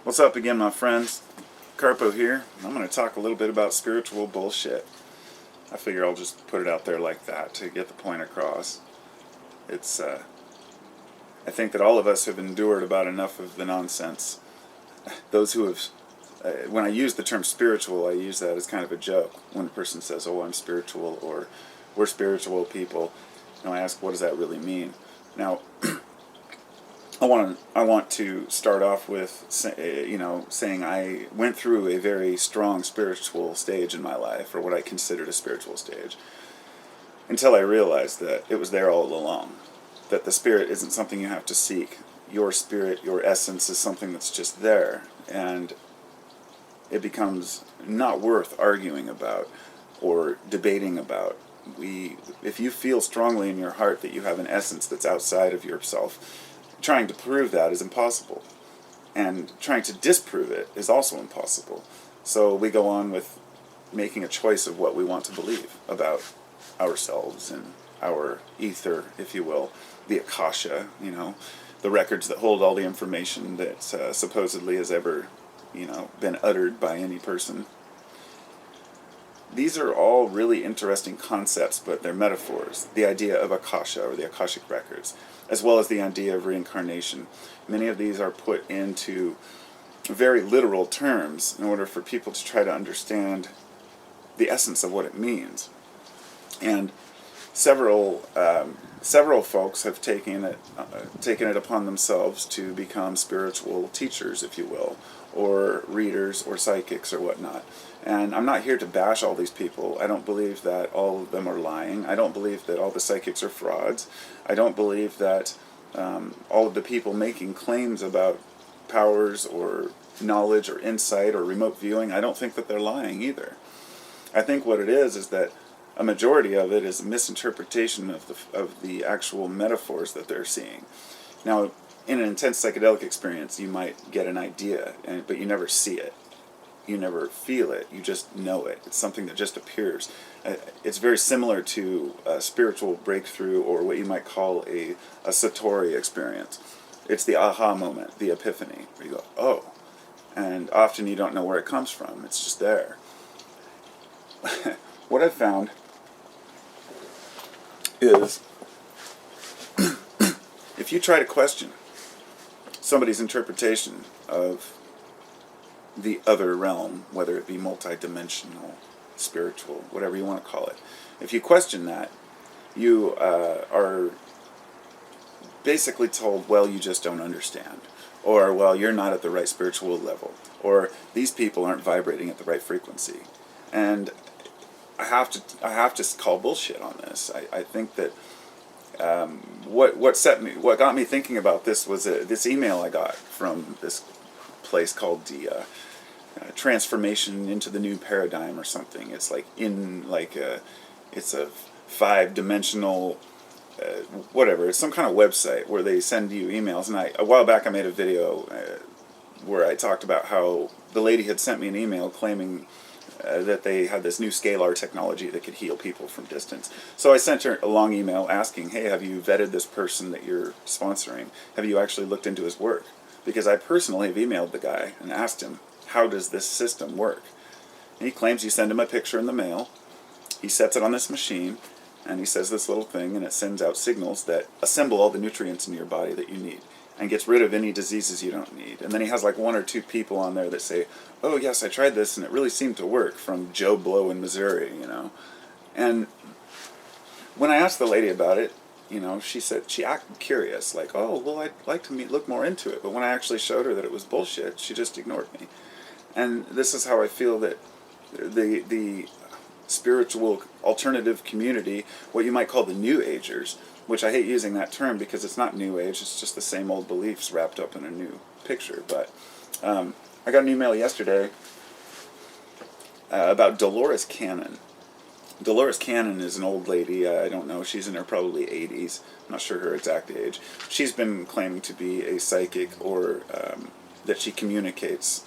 What's up again, my friends? Carpo here. I'm going to talk a little bit about spiritual bullshit. I figure I'll just put it out there like that to get the point across. I think that all of us have endured about enough of the nonsense. Those who have, when I use the term spiritual, I use that as kind of a joke. When a person says, "Oh, I'm spiritual," or "We're spiritual people," and I ask, what does that really mean? Now, I want to start off with saying I went through a very strong spiritual stage in my life, or what I considered a spiritual stage, until I realized that it was there all along. That the spirit isn't something you have to seek. Your spirit, your essence, is something that's just there, and it becomes not worth arguing about or debating about. If you feel strongly in your heart that you have an essence that's outside of yourself, trying to prove that is impossible, and trying to disprove it is also impossible. So we go on with making a choice of what we want to believe about ourselves and our ether, if you will, the akasha, the records that hold all the information that supposedly has ever, been uttered by any person. These are all really interesting concepts, but they're metaphors. The idea of akasha, or the akashic records, as well as the idea of reincarnation. Many of these are put into very literal terms in order for people to try to understand the essence of what it means. And several folks have taken it upon themselves to become spiritual teachers, if you will, or readers or psychics or whatnot. And I'm not here to bash all these people. I don't believe that all of them are lying. I don't believe that all the psychics are frauds. I don't believe that all of the people making claims about powers or knowledge or insight or remote viewing, I don't think that they're lying either. I think what it is that a majority of it is a misinterpretation of the actual metaphors that they're seeing. Now, in an intense psychedelic experience, you might get an idea, but you never see it. You never feel it. You just know it. It's something that just appears. It's very similar to a spiritual breakthrough, or what you might call a satori experience. It's the aha moment, the epiphany, where you go, oh, and often you don't know where it comes from. It's just there. What I've found is if you try to question somebody's interpretation of the other realm, whether it be multidimensional, spiritual, whatever you want to call it, if you question that, you are basically told, well, you just don't understand, or, well, you're not at the right spiritual level, or these people aren't vibrating at the right frequency. And I have to call bullshit on this. I think that what got me thinking about this was this email I got from this place called the Transformation into the New Paradigm or something. It's it's a 5-dimensional whatever. It's some kind of website where they send you emails. And a while back I made a video where I talked about how the lady had sent me an email claiming that they had this new scalar technology that could heal people from distance. So I sent her a long email asking, hey, have you vetted this person that you're sponsoring? Have you actually looked into his work? Because I personally have emailed the guy and asked him, how does this system work? And he claims you send him a picture in the mail, he sets it on this machine, and he says this little thing, and it sends out signals that assemble all the nutrients in your body that you need, and gets rid of any diseases you don't need. And then he has like 1 or 2 people on there that say, oh yes, I tried this and it really seemed to work, from Joe Blow in Missouri, And when I asked the lady about it, she said, she acted curious, like, oh, well, I'd like to look more into it. But when I actually showed her that it was bullshit, she just ignored me. And this is how I feel that the spiritual alternative community, what you might call the New Agers, which I hate using that term because it's not New Age, it's just the same old beliefs wrapped up in a new picture. But I got an email yesterday about Dolores Cannon. Dolores Cannon is an old lady. I don't know, she's in her probably 80s. I'm not sure her exact age. She's been claiming to be a psychic, or that she communicates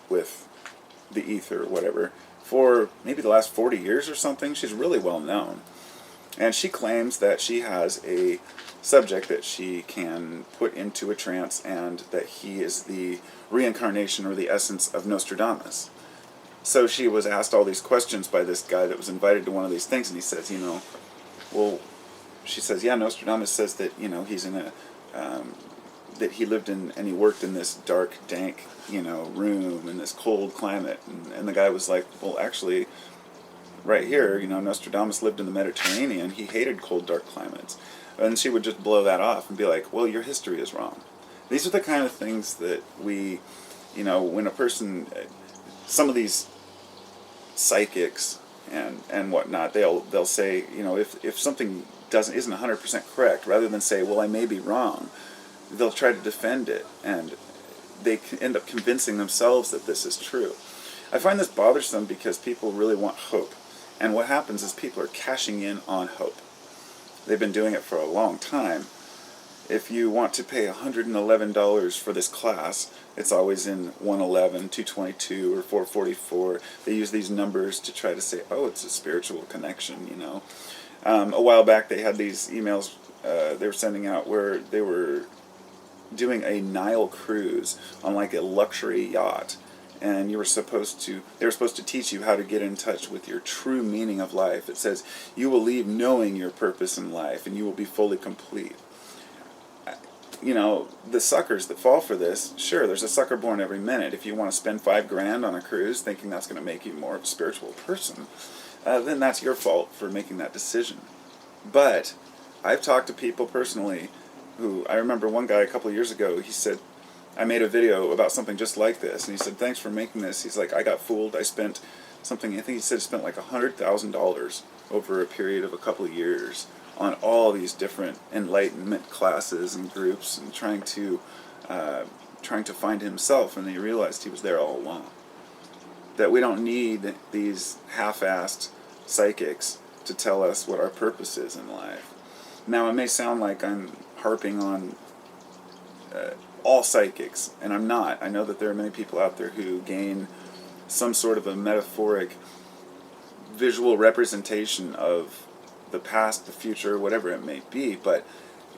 with the ether or whatever, for maybe the last 40 years or something. She's really well known. And she claims that she has a subject that she can put into a trance, and that he is the reincarnation or the essence of Nostradamus. So she was asked all these questions by this guy that was invited to one of these things, and he says, well, she says, yeah, Nostradamus says that, he's in a, that he lived in, and he worked in this dark, dank, room in this cold climate. And the guy was like, well, actually, right here, Nostradamus lived in the Mediterranean. He hated cold, dark climates. And she would just blow that off and be like, well, your history is wrong. These are the kind of things that we, when a person, some of these psychics and whatnot, they'll say, if something isn't 100% correct, rather than say, well, I may be wrong, they'll try to defend it, and they end up convincing themselves that this is true. I find this bothersome because people really want hope, and what happens is people are cashing in on hope. They've been doing it for a long time. If you want to pay $111 for this class, it's always in 111, 222, or 444. They use these numbers to try to say, oh, it's a spiritual connection, A while back they had these emails they were sending out where they were doing a Nile cruise on like a luxury yacht. And they were supposed to teach you how to get in touch with your true meaning of life. It says, you will leave knowing your purpose in life, and you will be fully complete. The suckers that fall for this, sure, there's a sucker born every minute. If you want to spend $5,000 on a cruise thinking that's going to make you more of a spiritual person, then that's your fault for making that decision. But I've talked to people personally who, I remember one guy a couple of years ago, he said, I made a video about something just like this, and he said, thanks for making this. He's like, I got fooled. I spent something, I think he said spent like $100,000 over a period of a couple of years on all these different enlightenment classes and groups, and trying to find himself, and he realized he was there all along. That we don't need these half-assed psychics to tell us what our purpose is in life. Now, it may sound like I'm harping on all psychics, and I'm not. I know that there are many people out there who gain some sort of a metaphoric visual representation of the past, the future, whatever it may be, but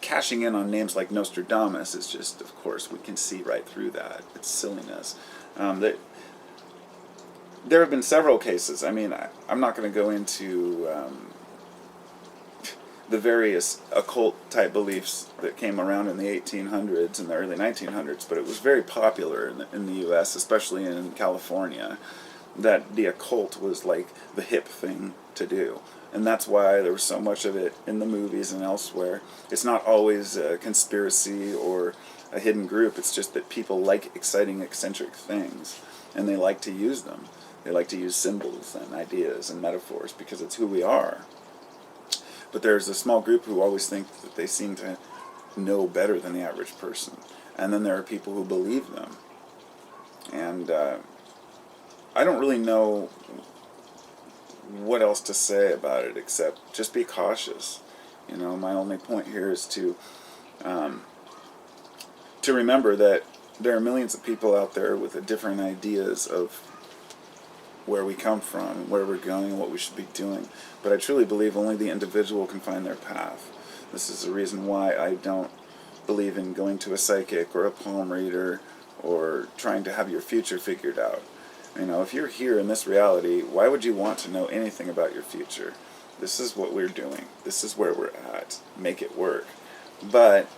cashing in on names like Nostradamus is just, of course, we can see right through that. It's silliness. There have been several cases. I mean, I'm not going to go into the various occult type beliefs that came around in the 1800s and the early 1900s, but it was very popular in the U.S., especially in California, that the occult was like the hip thing to do. And that's why there was so much of it in the movies and elsewhere. It's not always a conspiracy or a hidden group. It's just that people like exciting, eccentric things, and they like to use them. They like to use symbols and ideas and metaphors because it's who we are. But there's a small group who always think that they seem to know better than the average person. And then there are people who believe them. And I don't really know what else to say about it except just be cautious. My only point here is to remember that there are millions of people out there with different ideas of where we come from, where we're going, and what we should be doing. But I truly believe only the individual can find their path. This is the reason why I don't believe in going to a psychic or a palm reader or trying to have your future figured out. If you're here in this reality, why would you want to know anything about your future? This is what we're doing. This is where we're at. Make it work. But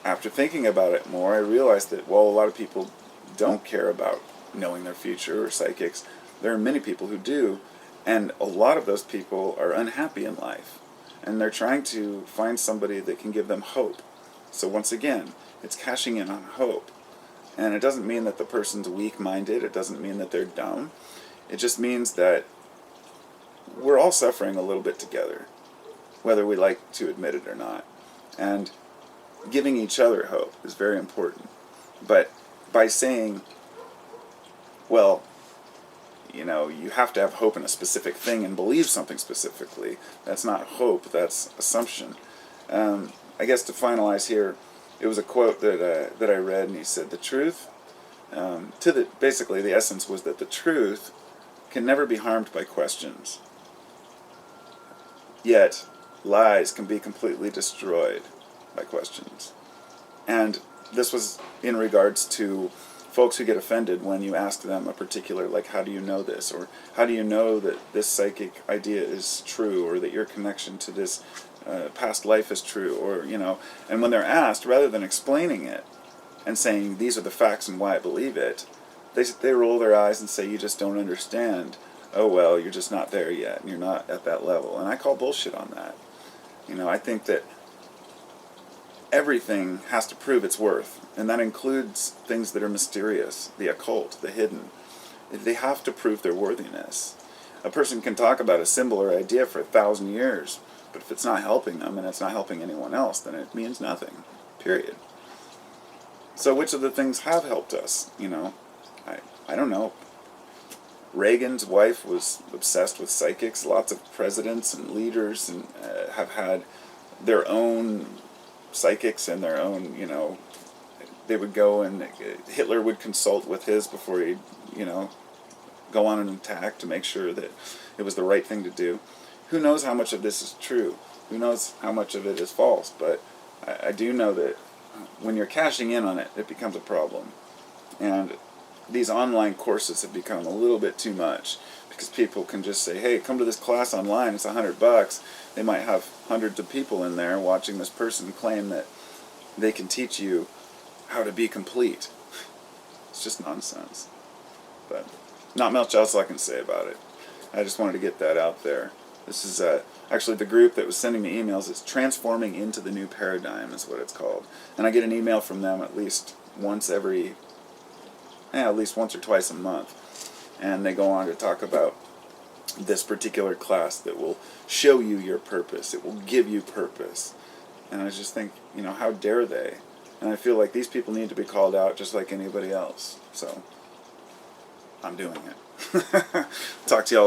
after thinking about it more, I realized that, well, a lot of people don't care about knowing their future or psychics. There are many people who do, and a lot of those people are unhappy in life, and they're trying to find somebody that can give them hope. So once again, it's cashing in on hope. And it doesn't mean that the person's weak-minded. It doesn't mean that they're dumb. It just means that we're all suffering a little bit together, whether we like to admit it or not. And giving each other hope is very important. But by saying, well, you have to have hope in a specific thing and believe something specifically, that's not hope, that's assumption. I guess to finalize here, it was a quote that I read, and he said, the truth, basically the essence was that the truth can never be harmed by questions. Yet, lies can be completely destroyed by questions. And this was in regards to folks who get offended when you ask them a particular, like, how do you know this? Or how do you know that this psychic idea is true? Or that your connection to this past life is true? Or, and when they're asked, rather than explaining it and saying, these are the facts and why I believe it, they roll their eyes and say, you just don't understand. Oh, well, you're just not there yet, and you're not at that level. And I call bullshit on that. I think that everything has to prove its worth, and that includes things that are mysterious, the occult, the hidden. They have to prove their worthiness. A person can talk about a symbol or idea for 1,000 years, but if it's not helping them and it's not helping anyone else, then it means nothing, period. So which of the things have helped us? I don't know. Reagan's wife was obsessed with psychics. Lots of presidents and leaders and have had their own psychics and their own, they would go and Hitler would consult with his before he'd, go on an attack to make sure that it was the right thing to do. Who knows how much of this is true? Who knows how much of it is false? But I do know that when you're cashing in on it, it becomes a problem. And these online courses have become a little bit too much because people can just say, hey, come to this class online, it's $100. They might have hundreds of people in there watching this person claim that they can teach you how to be complete. It's just nonsense. But not much else I can say about it. I just wanted to get that out there. This is actually the group that was sending me emails. It's Transforming into the New Paradigm is what it's called. And I get an email from them at least once or twice a month. And they go on to talk about this particular class that will show you your purpose. It will give you purpose. And I just think, how dare they? And I feel like these people need to be called out just like anybody else. So I'm doing it. Talk to y'all